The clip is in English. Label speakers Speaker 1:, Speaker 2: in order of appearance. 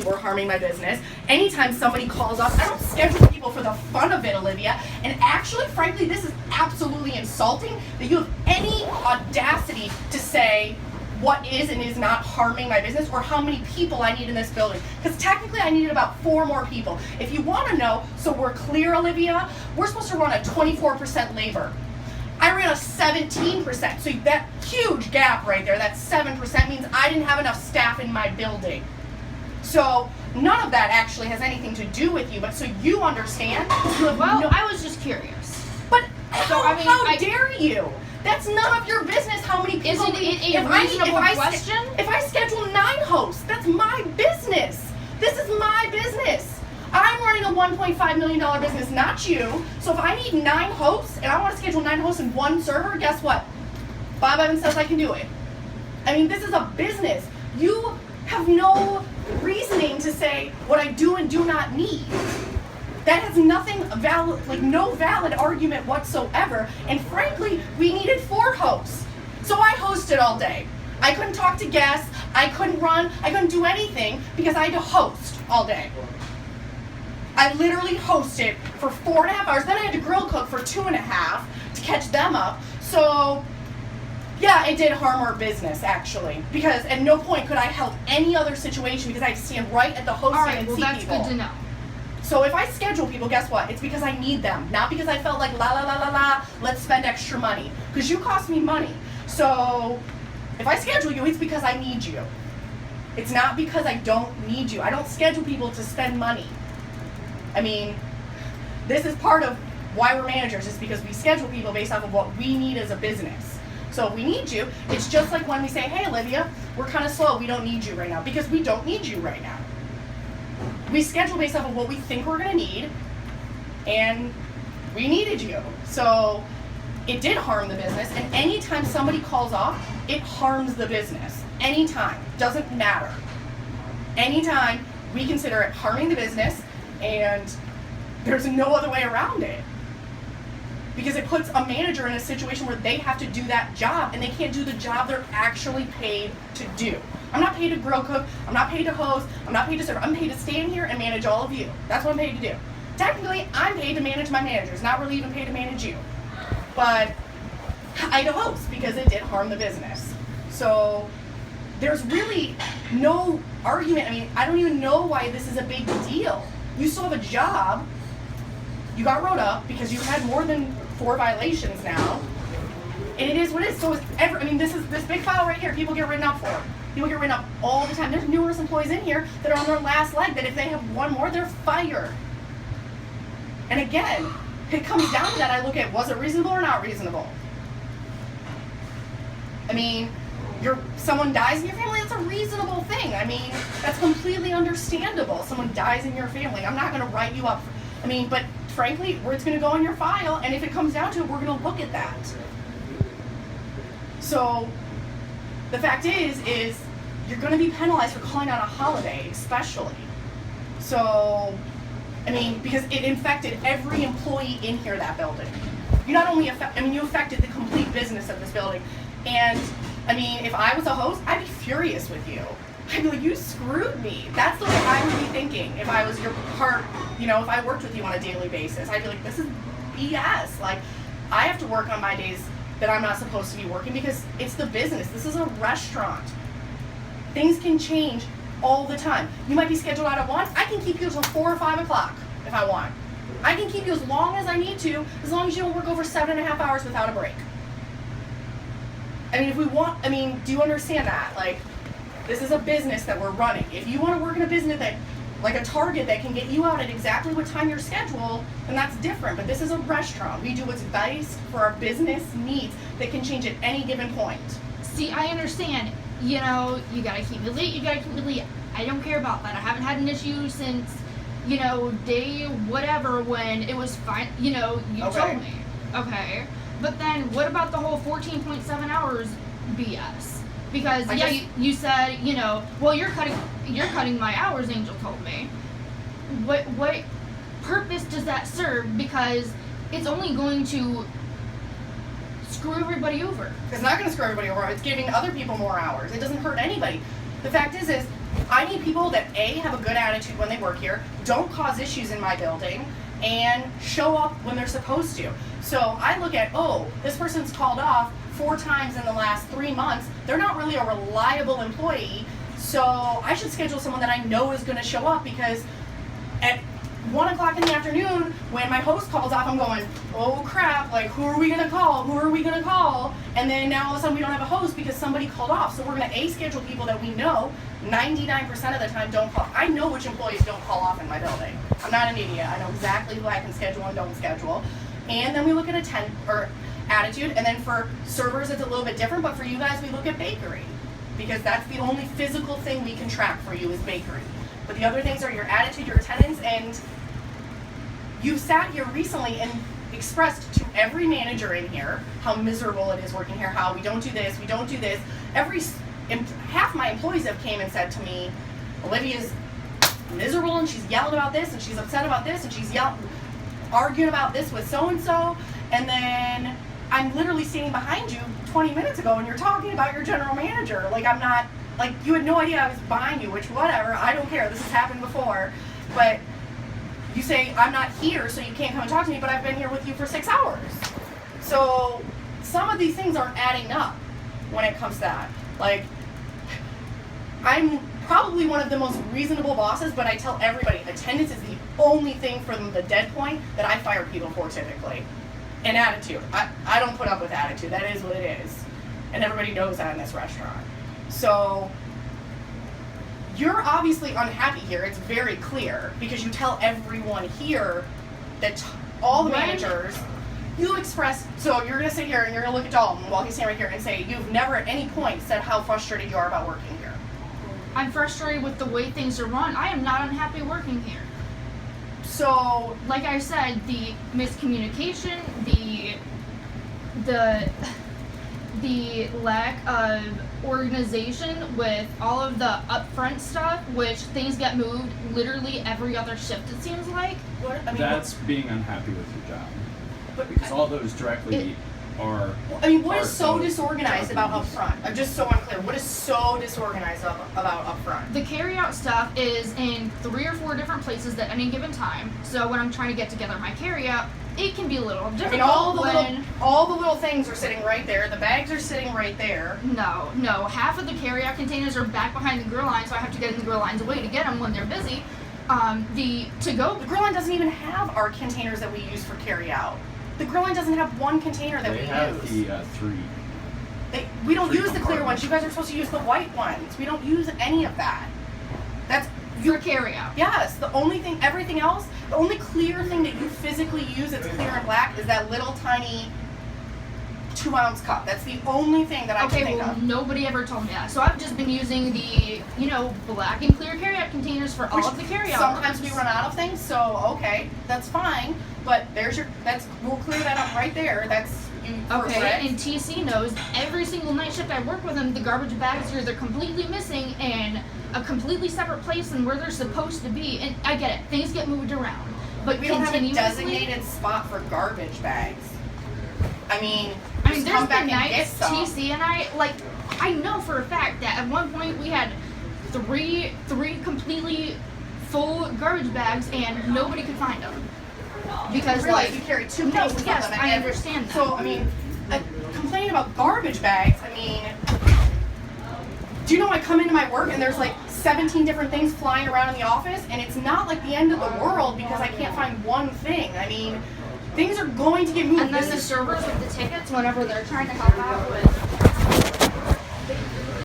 Speaker 1: or harming my business. Anytime somebody calls up, I don't schedule people for the fun of it, Olivia. And actually, frankly, this is absolutely insulting that you have any audacity to say what is and is not harming my business or how many people I need in this building. Because technically I needed about 4 more people. If you want to know, so we're clear, Olivia, we're supposed to run a 24% labor. I ran a 17%, so that huge gap right there, that 7% means I didn't have enough staff in my building. So none of that actually has anything to do with you, but so you understand. You have
Speaker 2: I was just curious.
Speaker 1: But how dare you? That's none of your business how many people...
Speaker 2: Isn't it a reasonable question?
Speaker 1: If I schedule 9 hosts, that's my business. This is my business. I'm running a $1.5 million business, not you. So if I need 9 hosts, and I want to schedule 9 hosts in one server, guess what? Bob Evans says I can do it. I mean, this is a business. You have no reasoning to say what I do and do not need. That has nothing valid, like no valid argument whatsoever. And frankly, we needed 4 hosts. So I hosted all day. I couldn't talk to guests. I couldn't run. I couldn't do anything because I had to host all day. I literally hosted for 4.5 hours. Then I had to grill cook for 2.5 to catch them up. So yeah, it did harm our business actually, because at no point could I help any other situation because I had to stand right at the host stand and see people.
Speaker 2: All right, well that's good to know.
Speaker 1: So if I schedule people, guess what? It's because I need them, not because I felt like la la la la la, let's spend extra money. Because you cost me money. So if I schedule you, it's because I need you. It's not because I don't need you. I don't schedule people to spend money. I mean, this is part of why we're managers, is because we schedule people based off of what we need as a business. So if we need you, it's just like when we say, hey Olivia, we're kind of slow, we don't need you right now, because we don't need you right now. We schedule based off of what we think we're going to need, and we needed you. So it did harm the business, and anytime somebody calls off, it harms the business. Anytime. Doesn't matter. Anytime, we consider it harming the business, and there's no other way around it. Because it puts a manager in a situation where they have to do that job, and they can't do the job they're actually paid to do. I'm not paid to grill cook, I'm not paid to host, I'm not paid to serve. I'm paid to stand here and manage all of you. That's what I'm paid to do. Technically, I'm paid to manage my managers, not really even paid to manage you. But I had to host because it did harm the business. So there's really no argument. I mean, I don't even know why this is a big deal. You still have a job. You got wrote up because you had more than 4 violations now. And it is what it is. So it's this big file right here, people get written up for. People get written up all the time. There's numerous employees in here that are on their last leg that if they have one more, they're fired. And again, it comes down to that. I look at, was it reasonable or not reasonable? I mean, someone dies in your family, that's a reasonable thing. I mean, that's completely understandable. Someone dies in your family. I'm not going to write you up. But frankly, it's going to go in your file, and if it comes down to it, we're going to look at that. So the fact is you're going to be penalized for calling on a holiday, especially. So, because it infected every employee in here, that building. You not only you affected the complete business of this building. And, if I was a host, I'd be furious with you. I'd be like, you screwed me. That's the way I would be thinking if I was your part, if I worked with you on a daily basis. I'd be like, this is BS. Like, I have to work on my days that I'm not supposed to be working because it's the business. This is a restaurant. Things can change all the time. You might be scheduled out at 1. I can keep you until 4 or 5 o'clock if I want. I can keep you as long as I need to, as long as you don't work over 7.5 hours without a break. If we want, do you understand that? Like, this is a business that we're running. If you want to work in a business that, like a Target that can get you out at exactly what time you're scheduled, then that's different. But this is a restaurant. We do what's based for our business needs that can change at any given point.
Speaker 2: See, I understand. You gotta keep me late, I don't care about that. I haven't had an issue since, day whatever when it was fine. You
Speaker 1: Okay.
Speaker 2: told me. Okay. But then what about the whole 14.7 hours BS? Because you said, well, you're cutting my hours, Angel told me. What purpose does that serve? Because it's only going to screw everybody over.
Speaker 1: It's not going to screw everybody over. It's giving other people more hours. It doesn't hurt anybody. The fact is I need people that A, have a good attitude when they work here, don't cause issues in my building, and show up when they're supposed to. So I look at, oh, this person's called off 4 times in the last 3 months. They're not really a reliable employee, so I should schedule someone that I know is going to show up, because at 1 o'clock in the afternoon, when my host calls off, I'm going, oh crap, like, who are we going to call? Who are we going to call? And then now all of a sudden we don't have a host because somebody called off. So we're going to schedule people that we know 99% of the time don't call. I know which employees don't call off in my building. I'm not an idiot. I know exactly who I can schedule and don't schedule. And then we look at attitude. And then for servers, it's a little bit different. But for you guys, we look at bakery, because that's the only physical thing we can track for you is bakery. But the other things are your attitude, your attendance, and you've sat here recently and expressed to every manager in here how miserable it is working here, how we don't do this, we don't do this. Half my employees have came and said to me, Olivia's miserable and she's yelling about this and she's upset about this and she's arguing about this with so-and-so, and then I'm literally standing behind you 20 minutes ago and you're talking about your general manager. Like, I'm not, like, you had no idea I was behind you, which, whatever, I don't care, this has happened before. But you say, I'm not here, so you can't come and talk to me, but I've been here with you for 6 hours. So some of these things aren't adding up when it comes to that. Like, I'm probably one of the most reasonable bosses, but I tell everybody, attendance is the only thing from the dead point that I fire people for typically. And attitude. I don't put up with attitude. That is what it is. And everybody knows that in this restaurant. So you're obviously unhappy here. It's very clear, because you tell everyone here that all the managers, you express, so you're going to sit here and you're going to look at Dalton while he's standing right here and say, you've never at any point said how frustrated you are about working here.
Speaker 2: I'm frustrated with the way things are run. I am not unhappy working here.
Speaker 1: So,
Speaker 2: like I said, the miscommunication, the lack of organization with all of the upfront stuff, which things get moved literally every other shift, it seems like.
Speaker 3: That's being unhappy with your job. Because all those directly are...
Speaker 1: what is so disorganized about upfront? I'm just so unclear. What is so disorganized about upfront?
Speaker 2: The carryout stuff is in 3 or 4 different places at any given time. So when I'm trying to get together my carryout, it can be a little difficult.
Speaker 1: All the little things are sitting right there. The bags are sitting right there.
Speaker 2: No. Half of the carryout containers are back behind the grill line, so I have to get in the grill lines away to get them when they're busy. The grill line doesn't even have our containers that we use for carryout. The grill line doesn't have one container that we use.
Speaker 3: They have the 3.
Speaker 1: We don't use the clear ones. You guys are supposed to use the white ones. We don't use any of that. That's
Speaker 2: for carryout.
Speaker 1: Yes. The only thing, everything else, the only clear thing that you physically use that's clear and black is that little tiny 2-ounce cup. That's the only thing that I can think of.
Speaker 2: Nobody ever told me that. So I've just been using the, black and clear carryout containers for all of the carryout.
Speaker 1: Sometimes we run out of things, so okay, that's fine. But we'll clear that up right there. That's
Speaker 2: okay. And TC knows every single night shift I work with them, the garbage bags are either completely missing and a completely separate place than where they're supposed to be. And I get it, things get moved around. But
Speaker 1: we don't have a designated spot for garbage bags. I mean,
Speaker 2: there's been nights TC and I know for a fact that at one point we had three completely full garbage bags and nobody could find them. Because
Speaker 1: you carry 2 cases of them.
Speaker 2: I understand that.
Speaker 1: So complaining about garbage bags, do you know I come into my work and there's 17 different things flying around in the office, and it's not like the end of the world because I can't find one thing. Things are going to get moved.
Speaker 2: And then the servers with the tickets, whenever they're trying to help out with